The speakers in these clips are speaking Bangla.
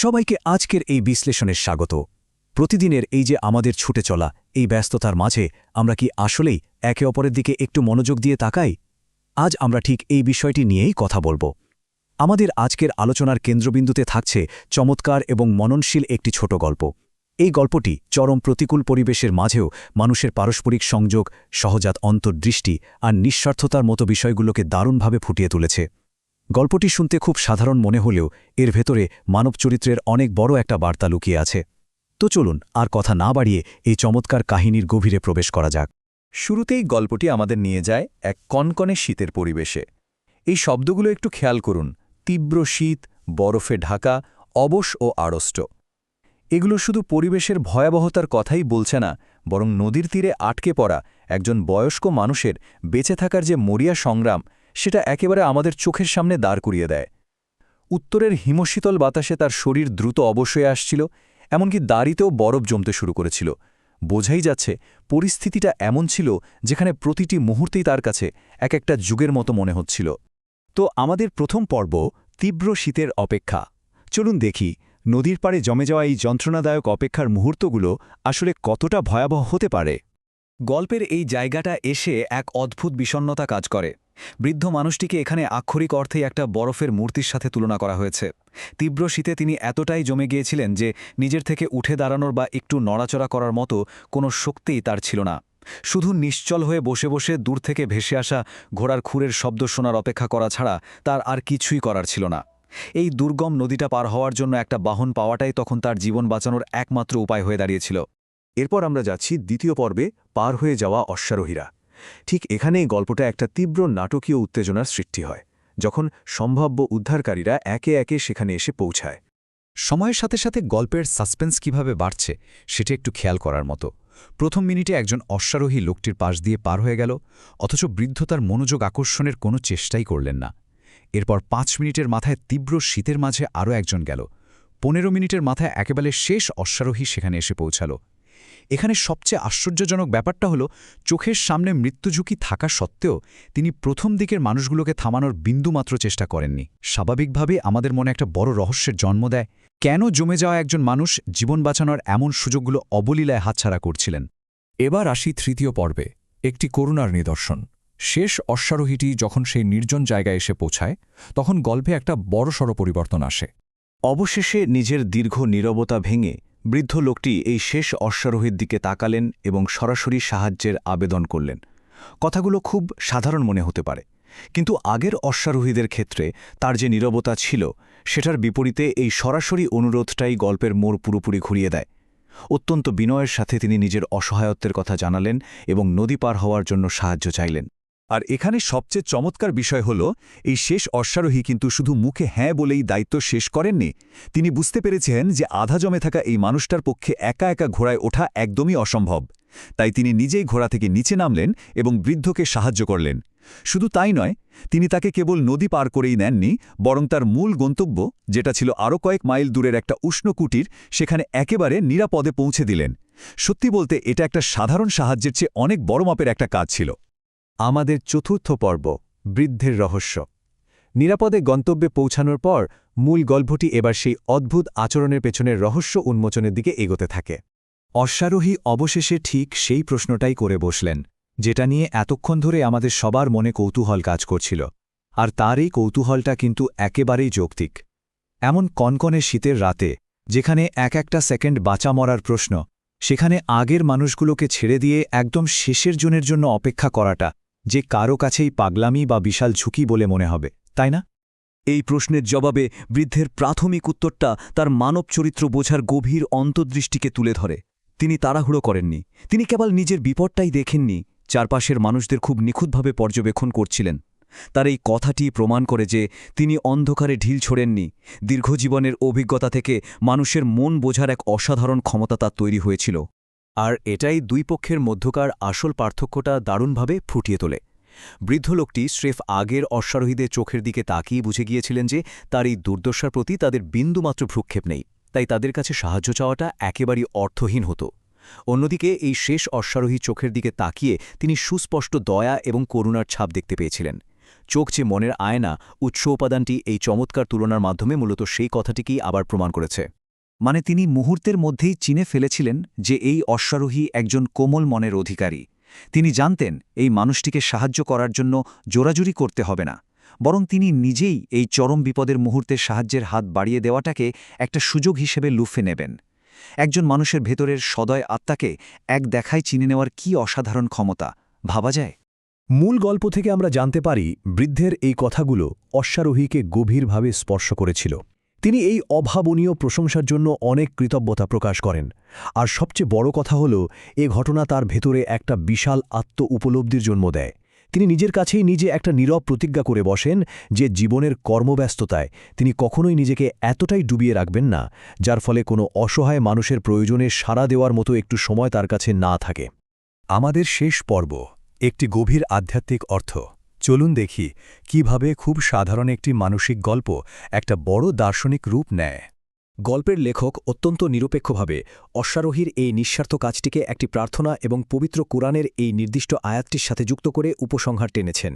সবাইকে আজকের এই বিশ্লেষণের স্বাগত। প্রতিদিনের এই যে আমাদের ছুটে চলা এই ব্যস্ততার মাঝে আমরা কি আসলেই একে অপরের দিকে একটু মনোযোগ দিয়ে তাকাই? আজ আমরা ঠিক এই বিষয়টি নিয়েই কথা বলবো। আমাদের আজকের আলোচনার কেন্দ্রবিন্দুতে থাকছে চমৎকার এবং মননশীল একটি ছোট গল্প। এই গল্পটি চরম প্রতিকূল পরিবেশের মাঝেও মানুষের পারস্পরিক সংযোগ, সহজাত অন্তর্দৃষ্টি আর নিঃস্বার্থতার মতো বিষয়গুলোকে দারুণভাবে ফুটিয়ে তুলেছে। গল্পটি শুনতে খুব সাধারণ মনে হলেও এর ভেতরে মানব চরিত্রের অনেক বড় একটা বার্তা লুকিয়ে আছে। তো চলুন আর কথা না বাড়িয়ে এই চমৎকার কাহিনীর গভীরে প্রবেশ করা যাক। শুরুতেই গল্পটি আমাদের নিয়ে যায় এক কনকনে শীতের পরিবেশে। এই শব্দগুলো একটু খেয়াল করুন: তীব্র শীত, বরফে ঢাকা, অবশ ও আড়ষ্ট। এগুলো শুধু পরিবেশের ভয়াবহতার কথাই বলছে না, বরং নদীর তীরে আটকে পড়া একজন বয়স্ক মানুষের বেঁচে থাকার যে মরিয়া সংগ্রাম, সেটা একেবারে আমাদের চোখের সামনে দাঁড় করিয়ে দেয়। উত্তরের হিমশীতল বাতাসে তার শরীর দ্রুত অবশ্যই আসছিল, এমনকি দাড়িতেও বরফ জমতে শুরু করেছিল। বোঝাই যাচ্ছে পরিস্থিতিটা এমন ছিল যেখানে প্রতিটি মুহূর্তেই তার কাছে এক একটা যুগের মতো মনে হচ্ছিল। তো আমাদের প্রথম পর্ব, তীব্র শীতের অপেক্ষা। চলুন দেখি নদীর পাড়ে জমে যাওয়া এই যন্ত্রণাদায়ক অপেক্ষার মুহূর্তগুলো আসলে কতটা ভয়াবহ হতে পারে। গল্পের এই জায়গাটা এসে এক অদ্ভুত বিষণ্ণতা কাজ করে। বৃদ্ধ মানুষটিকে এখানে আক্ষরিক অর্থেই একটা বরফের মূর্তির সাথে তুলনা করা হয়েছে। তীব্র শীতে তিনি এতটাই জমে গিয়েছিলেন যে নিজের থেকে উঠে দাঁড়ানোর বা একটু নড়াচড়া করার মতো কোনো শক্তিই তার ছিল না। শুধু নিশ্চল হয়ে বসে বসে দূর থেকে ভেসে আসা ঘোড়ার খুরের শব্দ শোনার অপেক্ষা করা ছাড়া তার আর কিছুই করার ছিল না। এই দুর্গম নদীটা পার হওয়ার জন্য একটা বাহন পাওয়াটাই তখন তার জীবন বাঁচানোর একমাত্র উপায় হয়ে দাঁড়িয়েছিল। এরপর আমরা যাচ্ছি দ্বিতীয় পর্বে, পার হয়ে যাওয়া অশ্বারোহীরা। ঠিক এখানেই গল্পটা একটা তীব্র নাটকীয় উত্তেজনার সৃষ্টি হয়, যখন সম্ভাব্য উদ্ধারকারীরা একে একে সেখানে এসে পৌঁছায়। সময়ের সাথে সাথে গল্পের সাসপেন্স কিভাবে বাড়ছে সেটা একটু খেয়াল করার মতো। প্রথম মিনিটে একজন অশ্বারোহী লোকটির পাশ দিয়ে পার হয়ে গেল, অথচ বৃদ্ধ তার মনোযোগ আকর্ষণের কোনো চেষ্টাই করলেন না। এরপর 5 মিনিটের মাথায় তীব্র শীতের মাঝে আরও একজন গেল। 15 মিনিটের মাথায় একেবারে শেষ অশ্বারোহী সেখানে এসে পৌঁছাল। এখানে সবচেয়ে আশ্চর্যজনক ব্যাপারটা হলো, চোখের সামনে মৃত্যুঝুঁকি থাকা সত্ত্বেও তিনি প্রথম দিকের মানুষগুলোকে থামানোর বিন্দুমাত্র চেষ্টা করেননি। স্বাভাবিকভাবে আমাদের মনে একটা বড় রহস্যের জন্ম দেয়, কেন জমে যাওয়া একজন মানুষ জীবন বাঁচানোর এমন সুযোগগুলো অবলীলায় হাতছাড়া করছিলেন। এবার আসি তৃতীয় পর্বে, একটি করুণার নিদর্শন। শেষ অশ্বারোহীটি যখন সেই নির্জন জায়গায় এসে পৌঁছায়, তখন গল্পে একটা বড়সড় পরিবর্তন আসে। অবশেষে নিজের দীর্ঘ নীরবতা ভেঙে বৃদ্ধ লোকটি এই শেষ অশ্বারোহীর দিকে তাকালেন এবং সরাসরি সাহায্যের আবেদন করলেন। কথাগুলো খুব সাধারণ মনে হতে পারে, কিন্তু আগের অশ্বারোহীদের ক্ষেত্রে তার যে নীরবতা ছিল, সেটার বিপরীতে এই সরাসরি অনুরোধটাই গল্পের মোড় পুরোপুরি ঘুরিয়ে দেয়। অত্যন্ত বিনয়ের সাথে তিনি নিজের অসহায়ত্বের কথা জানালেন এবং নদী পার হওয়ার জন্য সাহায্য চাইলেন। আর এখানে সবচেয়ে চমৎকার বিষয় হল, এই শেষ অশ্বারোহী কিন্তু শুধু মুখে হ্যাঁ বলেই দায়িত্ব শেষ করেননি। তিনি বুঝতে পেরেছেন যে আধা জমে থাকা এই মানুষটার পক্ষে একা একা ঘোড়ায় ওঠা একদমই অসম্ভব। তাই তিনি নিজেই ঘোড়া থেকে নিচে নামলেন এবং বৃদ্ধকে সাহায্য করলেন। শুধু তাই নয়, তিনি তাকে কেবল নদী পার করেই নেননি, বরং তার মূল গন্তব্য, যেটা ছিল আরও কয়েক মাইল দূরের একটা উষ্ণ কুটির, সেখানে একেবারে নিরাপদে পৌঁছে দিলেন। সত্যি বলতে এটা একটা সাধারণ সাহায্যের চেয়ে অনেক বড় মাপের একটা কাজ ছিল। আমাদের চতুর্থ পর্ব, বৃদ্ধের রহস্য। নিরাপদে গন্তব্যে পৌঁছানোর পর মূল গল্পটি এবার সেই অদ্ভুত আচরণের পেছনের রহস্য উন্মোচনের দিকে এগোতে থাকে। অশ্বারোহী অবশেষে ঠিক সেই প্রশ্নটাই করে বসলেন, যেটা নিয়ে এতক্ষণ ধরে আমাদের সবার মনে কৌতূহল কাজ করছিল। আর তার এই কৌতূহলটা কিন্তু একেবারেই যৌক্তিক। এমন কনকনে শীতের রাতে, যেখানে এক একটা সেকেন্ড বাঁচা মরার প্রশ্ন, সেখানে আগের মানুষগুলোকে ছেড়ে দিয়ে একদম শেষের জনের জন্য অপেক্ষা করাটা যে কারো কাছেই পাগলামি বা বিশাল ঝুঁকি বলে মনে হবে, তাই না? এই প্রশ্নের জবাবে বৃদ্ধের প্রাথমিক উত্তরটা তার মানব চরিত্র বোঝার গভীর অন্তর্দৃষ্টিকে তুলে ধরে। তিনি তাড়াহুড়ো করেননি, তিনি কেবল নিজের বিপদটাই দেখেননি, চারপাশের মানুষদের খুব নিখুঁতভাবে পর্যবেক্ষণ করছিলেন। তার এই কথাটি প্রমাণ করে যে তিনি অন্ধকারে ঢিল ছোড়েননি। দীর্ঘজীবনের অভিজ্ঞতা থেকে মানুষের মন বোঝার এক অসাধারণ ক্ষমতা তার তৈরি হয়েছিল। আর এটাই দুই পক্ষের মধ্যকার আসল পার্থক্যটা দারুণভাবে ফুটিয়ে তোলে। বৃদ্ধ লোকটি স্রেফ আগের অশ্বারোহীদের চোখের দিকে তাকিয়ে বুঝে গিয়েছিলেন যে তার এই দুর্দশার প্রতি তাদের বিন্দুমাত্র ভ্রুক্ষেপ নেই, তাই তাদের কাছে সাহায্য চাওয়াটা একেবারেই অর্থহীন হতো। অন্যদিকে এই শেষ অশ্বারোহী চোখের দিকে তাকিয়ে তিনি সুস্পষ্ট দয়া এবং করুণার ছাপ দেখতে পেয়েছিলেন। চোখ যে মনের আয়না উৎস উপাদানটি এই চমৎকার তুলনার মাধ্যমে মূলত সেই কথাটিকেই আবার প্রমাণ করেছে। মানে তিনি মুহূর্তের মধ্যেই চিনে ফেলেছিলেন যে এই অশ্বারোহী একজন কোমল মনের অধিকারী। তিনি জানতেন এই মানুষটিকে সাহায্য করার জন্য জোরাজুরি করতে হবে না, বরং তিনি নিজেই এই চরম বিপদের মুহূর্তে সাহায্যের হাত বাড়িয়ে দেওয়াটাকে একটা সুযোগ হিসেবে লুফে নেবেন। একজন মানুষের ভেতরের সদয় আত্মাকে এক দেখায় চিনে নেওয়ার কী অসাধারণ ক্ষমতা, ভাবা যায়? মূল গল্প থেকে আমরা জানতে পারি বৃদ্ধের এই কথাগুলো অশ্বারোহীকে গভীরভাবে স্পর্শ করেছিল। তিনি এই অভাবনীয় প্রশংসার জন্য অনেক কৃতজ্ঞতা প্রকাশ করেন। আর সবচেয়ে বড় কথা হল, এ ঘটনা তার ভেতরে একটা বিশাল উপলব্ধির জন্ম দেয়। তিনি নিজের কাছেই নিজে একটা নীরব প্রতিজ্ঞা করে বসেন যে জীবনের কর্মব্যস্ততায় তিনি কখনোই নিজেকে এতটাই ডুবিয়ে রাখবেন না, যার ফলে কোনো অসহায় মানুষের প্রয়োজনে সাড়া দেওয়ার মতো একটু সময় তার কাছে না থাকে। আমাদের শেষ পর্ব একটি গভীর আধ্যাত্মিক অর্থ। চলুন দেখি কিভাবে খুব সাধারণ একটি মানসিক গল্প একটা বড় দার্শনিক রূপ নেয়। গল্পের লেখক অত্যন্ত নিরপেক্ষভাবে অশ্বারোহীর এই নিঃস্বার্থ কাজটিকে একটি প্রার্থনা এবং পবিত্র কোরআনের এই নির্দিষ্ট আয়াতটির সাথে যুক্ত করে উপসংহার টেনেছেন।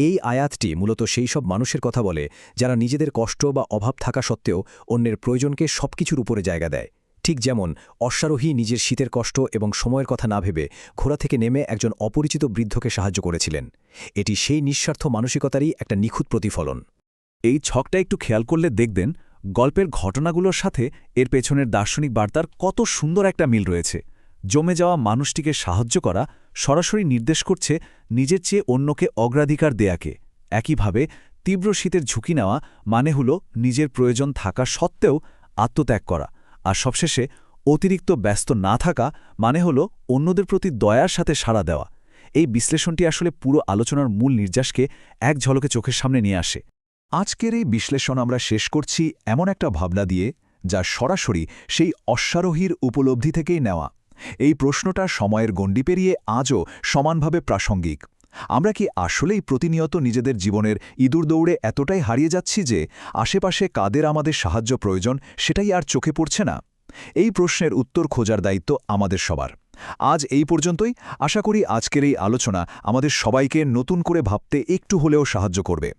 এই আয়াতটি মূলত সেই সব মানুষের কথা বলে যারা নিজেদের কষ্ট বা অভাব থাকা সত্ত্বেও অন্যের প্রয়োজনকে সবকিছুর উপরে জায়গা দেয়। ঠিক যেমন অশ্বারোহী নিজের শীতের কষ্ট এবং সময়ের কথা না ভেবে ঘোড়া থেকে নেমে একজন অপরিচিত বৃদ্ধকে সাহায্য করেছিলেন। এটি সেই নিঃস্বার্থ মানসিকতারই একটা নিখুঁত প্রতিফলন। এই ছকটা একটু খেয়াল করলে দেখবেন গল্পের ঘটনাগুলোর সাথে এর পেছনের দার্শনিক বার্তার কত সুন্দর একটা মিল রয়েছে। জমে যাওয়া মানুষটিকে সাহায্য করা সরাসরি নির্দেশ করছে নিজের চেয়ে অন্যকে অগ্রাধিকার দেয়াকে। একইভাবে তীব্র শীতের ঝুঁকি নেওয়া মানে হল নিজের প্রয়োজন থাকা সত্ত্বেও আত্মত্যাগ করা, আর সবশেষে অতিরিক্ত ব্যস্ত না থাকা মানে হল অন্যদের প্রতি দয়ার সাথে সাড়া দেওয়া। এই বিশ্লেষণটি আসলে পুরো আলোচনার মূল নির্যাসকে এক ঝলকে চোখের সামনে নিয়ে আসে। আজকের এই বিশ্লেষণ আমরা শেষ করছি এমন একটা ভাবনা দিয়ে, যা সরাসরি সেই অশ্বারোহীর উপলব্ধি থেকেই নেওয়া। এই প্রশ্নটা সময়ের গণ্ডি পেরিয়ে আজও সমানভাবে প্রাসঙ্গিক। আমরা কি আসলেই প্রতিনিয়ত নিজেদের জীবনের ইঁদুর দৌড়ে এতটাই হারিয়ে যাচ্ছি যে আশেপাশে কাদের আমাদের সাহায্য প্রয়োজন সেটাই আর চোখে পড়ছে না? এই প্রশ্নের উত্তর খোঁজার দায়িত্ব আমাদের সবার। আজ এই পর্যন্তই। আশা করি আজকের এই আলোচনা আমাদের সবাইকে নতুন করে ভাবতে একটু হলেও সাহায্য করবে।